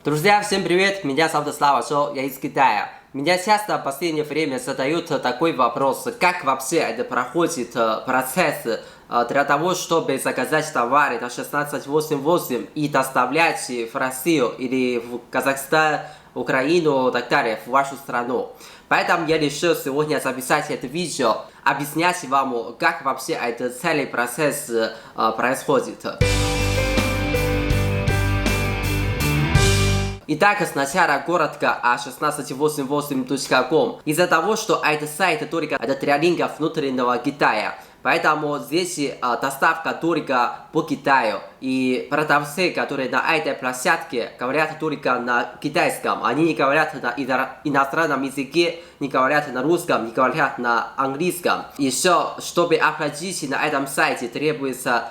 Друзья, всем привет! Меня зовут Слава Шоу, я из Китая. Меня часто в последнее время задают такой вопрос, как вообще это проходит процесс для того, чтобы заказать товары на 1688 и доставлять в Россию или в Казахстан, Украину и так далее, в вашу страну. Поэтому я решил сегодня записать это видео, объяснять вам, как вообще этот целый процесс происходит. Итак, сначала коротко о 1688.com. Из-за того, что этот сайт только для рынка внутреннего Китая, поэтому здесь доставка только по Китаю. И продавцы, которые на этой площадке говорят только на китайском, они не говорят на иностранном языке, не говорят на русском, не говорят на английском. Еще, чтобы оплатить на этом сайте, требуется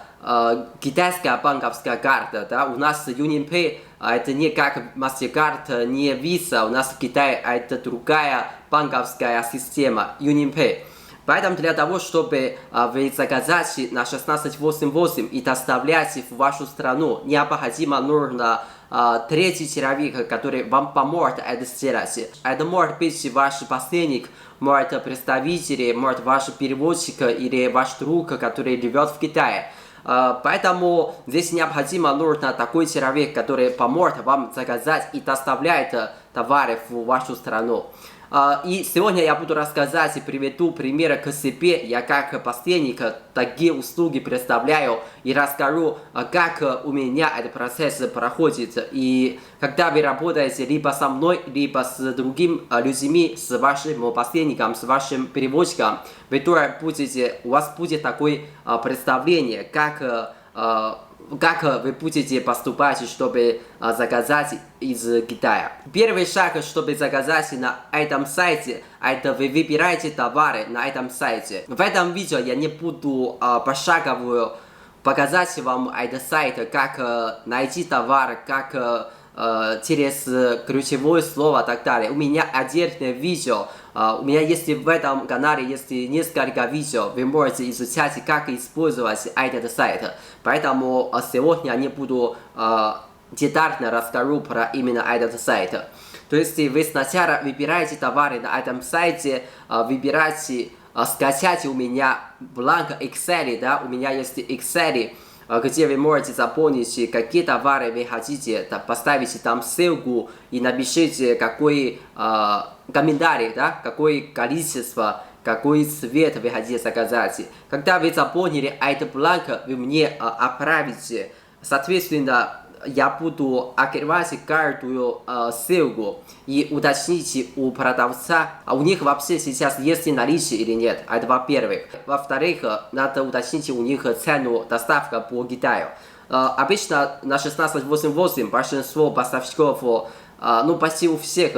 китайская банковская карта. Да? У нас UnionPay это не как MasterCard, не Visa. У нас в Китае это другая банковская система UnionPay. Поэтому для того, чтобы вы заказать на 1688 и доставлять в вашу страну, необходимо нужно третий человек, который вам поможет это сделать. Это может быть ваш посредник, может представитель, может ваш переводчик или ваш друг, который живет в Китае. Поэтому здесь необходимо нужно такой человек, который поможет вам заказать и доставляет товары в вашу страну. И сегодня я буду рассказать и приведу примеры к себе. Я как посредник такие услуги представляю и расскажу, как у меня этот процесс проходит. И когда вы работаете либо со мной, либо с другими людьми, с вашим посредником, с вашим переводчиком, вы тоже у вас будет такое представление, как вы будете поступать, чтобы заказать из Китая. Первый шаг, чтобы заказать на этом сайте, это вы выбираете товары на этом сайте. В этом видео я не буду пошагово показать вам этот сайт, как найти товар, как через ключевое слово и так далее. У меня отдельное видео. У меня есть в этом канале есть несколько видео. Вы можете изучать, как использовать этот сайт. Поэтому сегодня я не буду детально расскажу про именно этот сайт. То есть вы сначала выбираете товары на этом сайте, выбираете, скачать у меня бланк Excel, да, у меня есть Excel, где вы можете заполнить, какие товары вы хотите, поставите там ссылку и напишите какой комментарий, да, какое количество, какой цвет вы хотите заказать. Когда вы заполнили этот бланк, вы мне отправите. Соответственно, я буду открывать каждую ссылку и уточнить у продавца, у них вообще сейчас есть наличие или нет. Это во-первых. Во-вторых, надо уточнить у них цену доставки по Китаю. Обычно на 1688 большинство поставщиков, ну почти у всех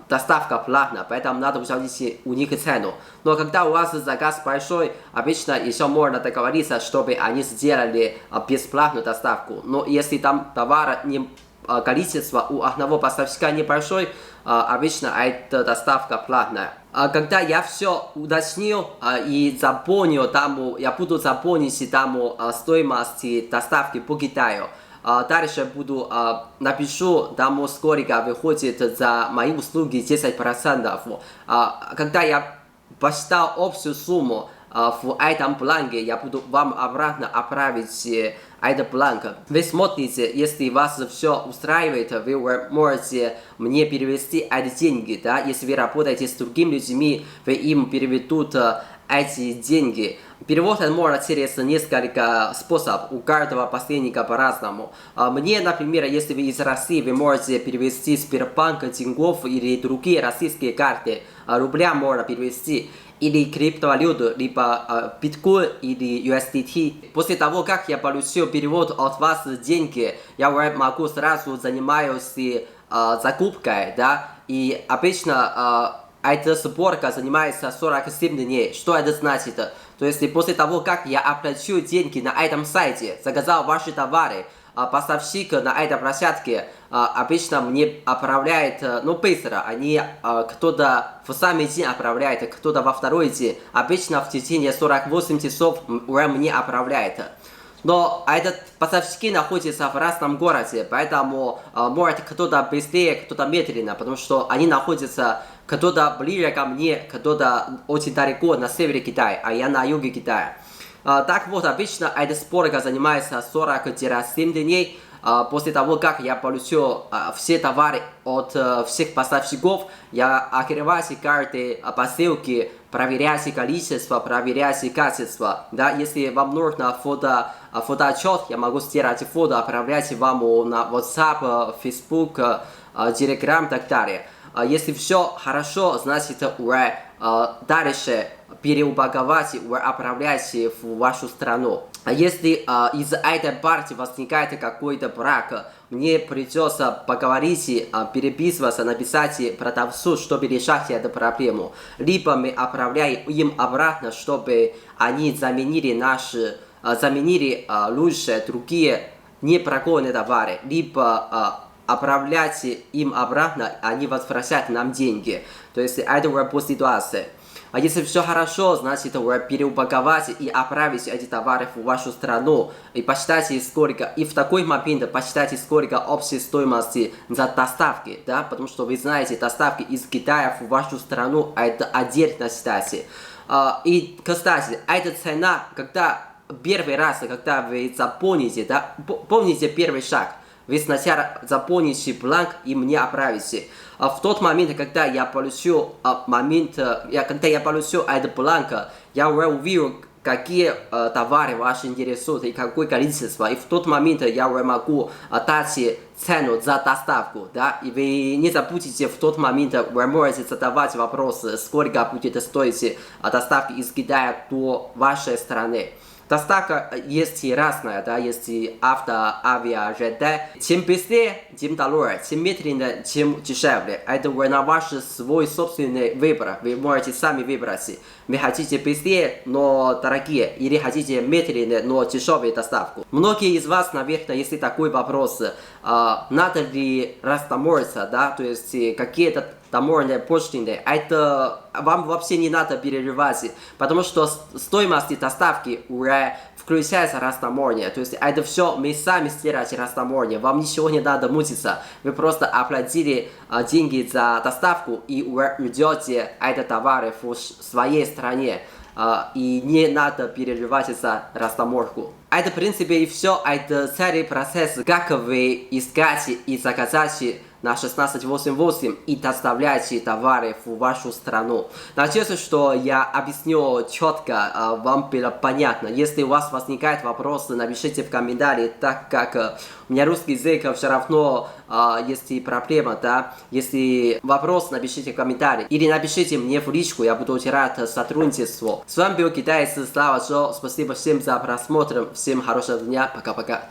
доставка платная, поэтому надо узнать у них цену. Но когда у вас заказ большой, обычно еще можно договориться, чтобы они сделали бесплатную доставку. Но если там товара количество у одного поставщика небольшой, обычно эта доставка платная. Когда я все уточнил и заполнил там, я буду заполнить там стоимость доставки по Китаю. Дальше напишу там сколько выходит за мои услуги 10%. Когда я посчитал общую сумму в этом бланке, я буду вам обратно отправить этот бланк. Вы смотрите, если вас все устраивает, вы можете мне перевести эти деньги. Да? Если вы работаете с другими людьми, вы им переведут эти деньги. Перевод можно через несколько способов, у каждого посредника по-разному. Мне, например, если вы из России, вы можете перевести Сбербанк, Тинькофф или другие российские карты. Рубля можно перевести. Или криптовалюту, либо биткоин или USDT. После того, как я получил перевод от вас деньги, я уже могу сразу занимаюсь закупкой, да, и обычно эта сборка занимается 47 дней. Что это значит? То есть после того, как я оплачу деньги на этом сайте, заказал ваши товары, поставщик на этой площадке обычно мне отправляет, ну быстро, кто-то в самый день отправляет, кто-то во второй день, обычно в течение 48 часов уже мне отправляет. Но этот поставщики находятся в разном городе, поэтому может кто-то быстрее, кто-то медленно, потому что они находятся кто-то ближе ко мне, кто-то очень далеко на севере Китая, а я на юге Китая. Так вот, обычно эта сборка занимается 40-7 дней. После того, как я получу все товары от всех поставщиков, я открываю каждой посылки, проверяйте количество, проверяйте качество. Да, если вам нужно фотоотчет, я могу сделать фото, отправлять вам на WhatsApp, Facebook, Telegram и так далее. Если все хорошо, значит уже дальше переупаковать, уже отправлять в вашу страну. А если из-за этой партии возникает какой-то брак, мне придется поговорить, переписываться, написать продавцу, чтобы решать эту проблему. Либо мы отправляем им обратно, чтобы они заменили лучшие, другие непрогонные товары. Либо отправлять им обратно, они возвращают нам деньги. То есть это уже по ситуации. А если все хорошо, значит уже переупаковать и отправить эти товары в вашу страну. И посчитайте сколько, и в такой момент посчитайте сколько общей стоимости за доставки, да, потому что вы знаете, доставки из Китая в вашу страну это отдельно считайте. И, кстати, эта цена, когда первый раз, когда вы запомните, да, помните первый шаг. Вы сначала заполните бланк и мне отправите. В тот момент, когда я получу этот бланк, я уже увижу, какие товары вас интересуют и какое количество. И в тот момент я уже могу дать цену за доставку. Да? И вы не забудьте, в тот момент вы можете задавать вопрос, сколько будет стоить доставка из Китая до вашей страны. Доставка есть разная, да, есть авто, авиа, ЖД. Чем быстрее, тем дороже, чем медленнее, тем дешевле. Это уже на ваш свой собственный выбор. Вы можете сами выбрать. Вы хотите быстрее, но дорогие, или хотите медленнее, но дешевую доставку. Многие из вас, наверное, если такой вопрос, надо ли растаможиться, да, то есть какие-то таможенные пошлины, это вам вообще не надо переживать, потому что стоимость доставки уже включается растаможня, то есть это все мы сами сделаем растаможня, вам ничего не надо мучиться, вы просто оплатили деньги за доставку и уже ждете эти товары в своей стране. И не надо переживать за растаможку. Это в принципе и все, это целый процесс, как вы искать и заказать на 1688 и доставляйте товары в вашу страну. Надеюсь, что я объяснил четко, вам было понятно. Если у вас возникают вопросы, напишите в комментарии, так как у меня русский язык все равно есть проблема, да. Если вопрос, напишите в комментарии или напишите мне в личку, я буду очень рад сотрудничеству. С вами был китаец Слава Шоу, спасибо всем за просмотр, всем хорошего дня, пока-пока.